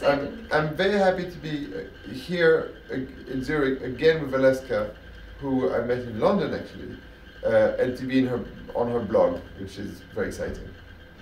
I'm very happy to be here in Zurich again with Valeska, who I met in London actually, and to be on her blog, which is very exciting.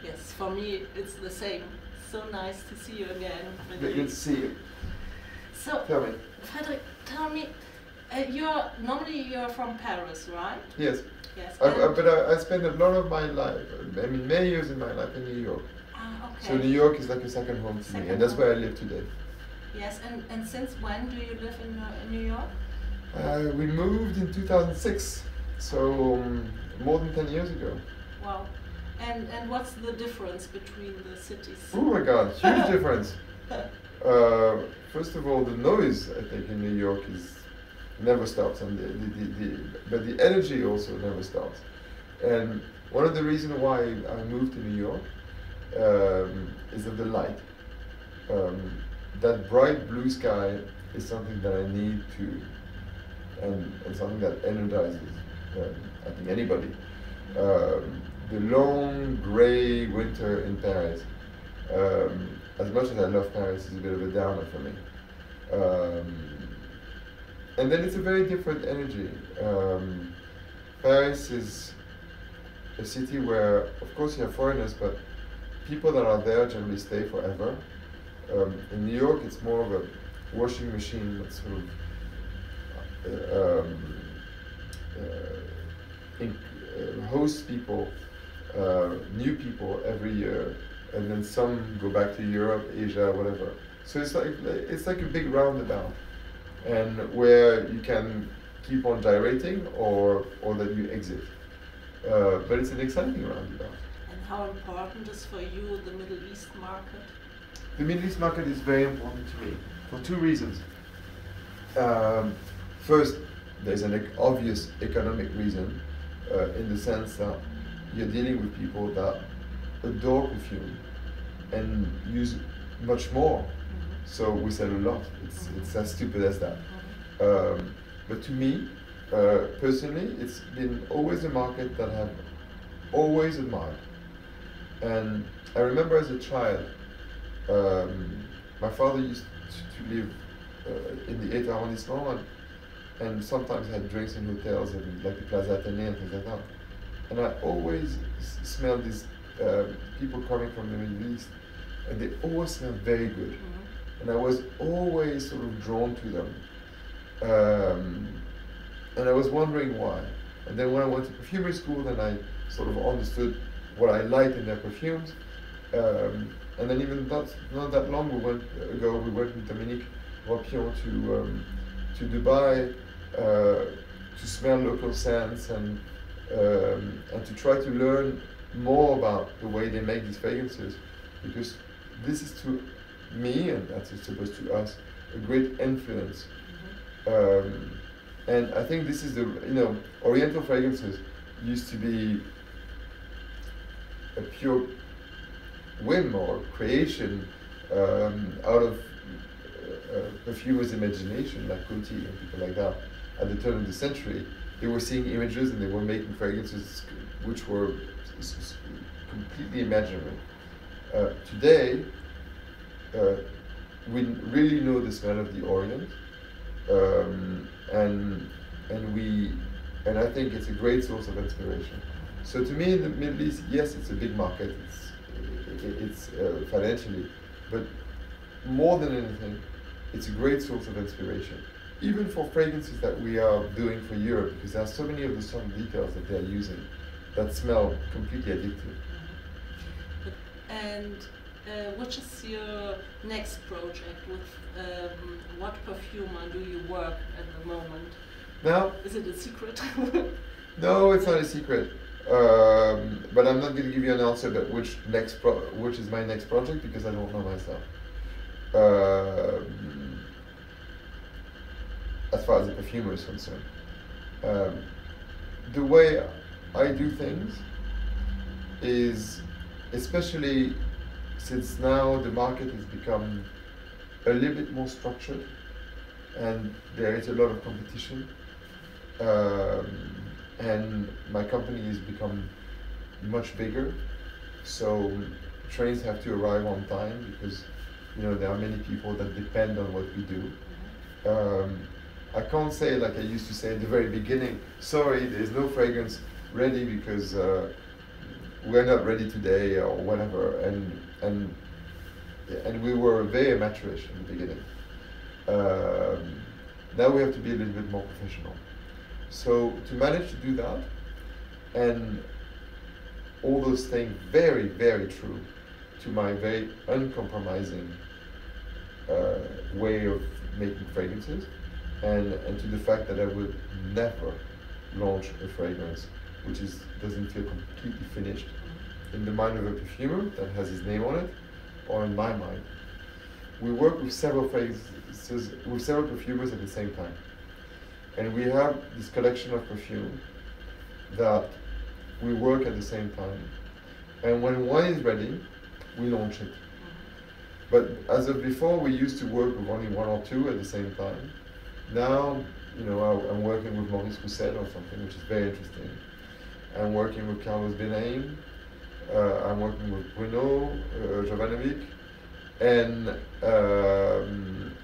Yes, for me it's the same. So nice to see you again. Good to see you. So, tell me. Frédéric, tell me, you're from Paris, right? Yes. Yes. But I spent a lot of my life, I mean many years in my life in New York. Okay. So New York is like a second home to me, and that's where I live today. Yes, and since when do you live in New York? We moved in 2006, so more than 10 years ago. Wow. And what's the difference between the cities? Oh my God, huge difference. First of all, the noise I think in New York never stops, and but the energy also never stops. And one of the reasons why I moved to New York is of the light. That bright blue sky is something that I need to, and something that energizes, I think, anybody. The long grey winter in Paris, as much as I love Paris, is a bit of a downer for me. And then it's a very different energy. Paris is a city where, of course, you have foreigners, but people that are there generally stay forever. In New York, it's more of a washing machine that sort of hosts people, new people every year, and then some go back to Europe, Asia, whatever. So it's like a big roundabout, and where you can keep on gyrating or that you exit. But it's an exciting roundabout. And how important is for you the Middle East market? The Middle East market is very important to me for two reasons. First, there's an obvious economic reason, in the sense that you're dealing with people that adore perfume and use much more. So we sell a lot. It's as stupid as that. But to me, personally, it's been always a market that I've always admired. And I remember as a child, my father used to live in the 8th arrondissement, and sometimes had drinks in hotels and like the Plaza Athénée and things like that. And I always smelled these people coming from the Middle East, and they always smelled very good. And I was always sort of drawn to them. And I was wondering why. And then when I went to perfumery school, then I sort of understood what I liked in their perfumes. And then even not that long ago, we went with Dominique Ropion to Dubai to smell local scents and to try to learn more about the way they make these fragrances, because this is to me, and that's supposed to us, a great influence. And I think this is Oriental fragrances used to be a pure whim or creation out of perfumers' imagination, like Coty and people like that. At the turn of the century, they were seeing images and they were making fragrances which were completely imaginary. Today, we really know the smell of the Orient, and I think it's a great source of inspiration. So to me, in the Middle East, yes, it's a big market. It's financially, but more than anything, it's a great source of inspiration, even for fragrances that we are doing for Europe, because there are so many of the subtle details that they're using that smell completely addictive. And which is your next project? With what perfumer do you work at the moment? Now, is it a secret? No, it's not a secret. But I'm not going to give you an answer about which is my next project, because I don't know myself. As far as the perfumer is concerned, the way I do things is, especially since now the market has become a little bit more structured and there is a lot of competition, and my company has become much bigger, so trains have to arrive on time, because you know, there are many people that depend on what we do. I can't say, like I used to say at the very beginning, sorry, there's no fragrance ready because we're not ready today or whatever, and we were very amateurish in the beginning. Now we have to be a little bit more professional. So to manage to do that, and all those things very, very true to my very uncompromising way of making fragrances, and to the fact that I would never launch a fragrance which doesn't feel completely finished in the mind of a perfumer that has his name on it, or in my mind. We work with several fragrances, with several perfumers at the same time. And we have this collection of perfume that we work at the same time. And when one is ready, we launch it. But as of before, we used to work with only one or two at the same time. Now, you know, I'm working with Maurice Roussel or something, which is very interesting. I'm working with Carlos Benaim. I'm working with Bruno Jovanovic, and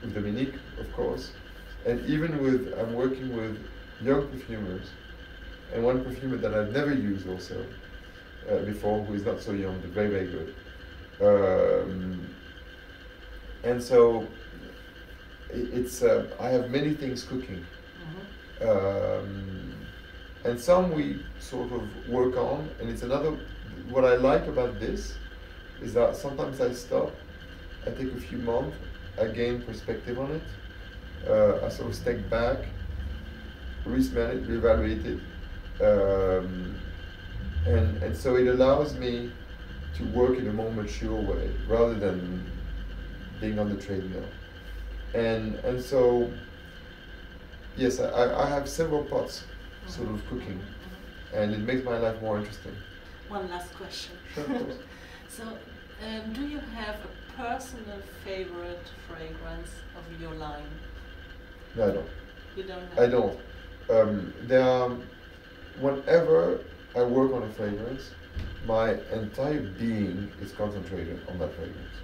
with Dominique, of course. And even I'm working with young perfumers, and one perfumer that I've never used also before, who is not so young, but very, very good. And so I have many things cooking. And some we sort of work on, and it's another, what I like about this is that sometimes I stop, I take a few months, I gain perspective on it, I sort of step back, re-smell it, re-evaluate it, and so it allows me to work in a more mature way, rather than being on the treadmill. And so, yes, I have several pots sort of cooking, and it makes my life more interesting. One last question. Sure, of course. So, do you have a personal favorite fragrance of your line? No, I don't. You don't have? I don't. Whenever I work on a fragrance, my entire being is concentrated on that fragrance.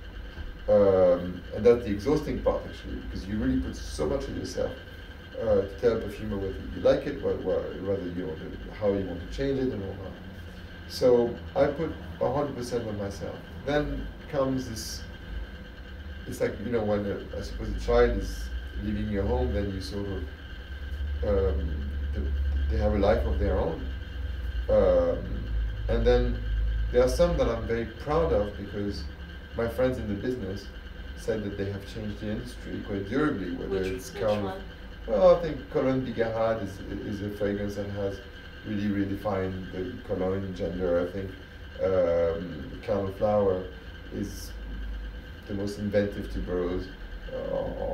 And that's the exhausting part, actually, because you really put so much of yourself to tell a perfumer whether you like it, whether you want to, how you want to change it, and all that. So I put 100% of myself. Then comes this. It's like, you know, when I suppose a child is leaving your home, then you sort of they have a life of their own, and then there are some that I'm very proud of because my friends in the business said that they have changed the industry quite durably. Whether it's which one? Well, I think Cologne Bigarade is a fragrance that has really redefined the cologne gender. I think Clown Flower is the most inventive tuberose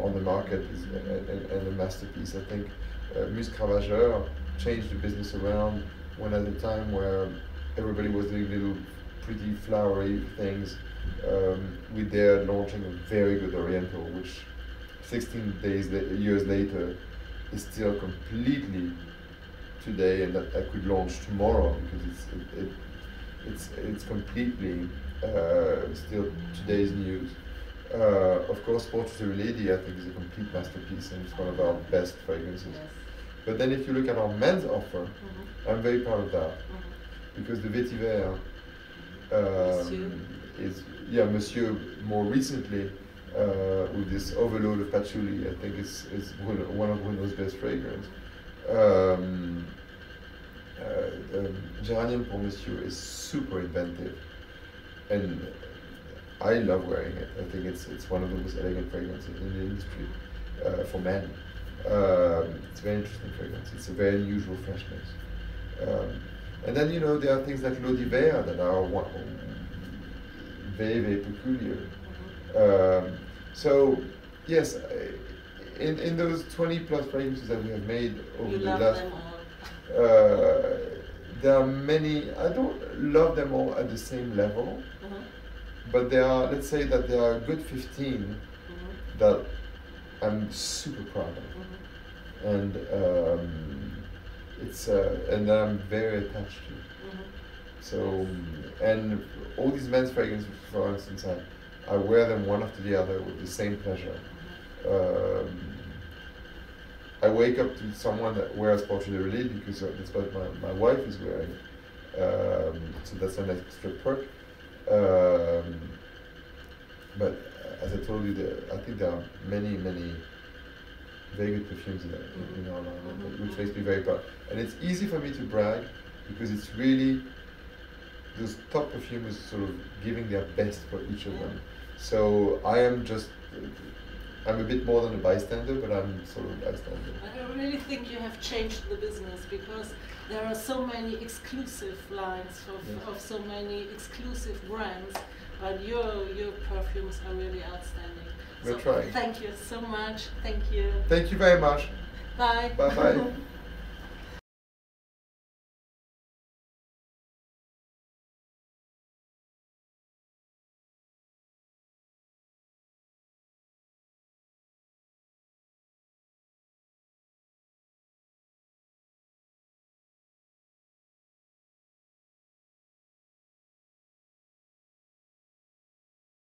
on the market, and a masterpiece. I think Musc Ravageur changed the business around when at a time where everybody was doing little pretty flowery things. We dared launching a very good Oriental, which 16 years later is still completely today, and that I could launch tomorrow because it's completely still today's news. Of course, Portrait of a Lady, I think, is a complete masterpiece, and it's one of our best fragrances. Yes. But then if you look at our men's offer, I'm very proud of that, because the Vetiver is, Monsieur, more recently, with this overload of patchouli, I think is one of Bruno's best fragrance. Geranium pour Monsieur is super inventive, and I love wearing it. I think it's one of the most elegant fragrances in the industry for men. It's a very interesting fragrance. It's a very unusual freshness. And then, you know, there are things like L'Eau d'Hiver that are very, very peculiar. So, yes, in those 20 plus fragrances that we have made over the last, there are many. I don't love them all at the same level, but there are, let's say that there are a good 15 that I'm super proud of, and and that I'm very attached to. So, and all these men's fragrances, for instance, I wear them one after the other with the same pleasure. I wake up to someone that wears Portrait de Relais because that's what my wife is wearing. So that's an extra perk. But as I told you, I think there are many very good perfumes in our line, which makes me very proud. And it's easy for me to brag because it's really those top perfumers sort of giving their best for each of them. So I'm a bit more than a bystander, but I'm sort of a bystander. I really think you have changed the business because there are so many exclusive lines of so many exclusive brands, but your perfumes are really outstanding. We're trying. Thank you so much. Thank you. Thank you very much. Bye. Bye bye.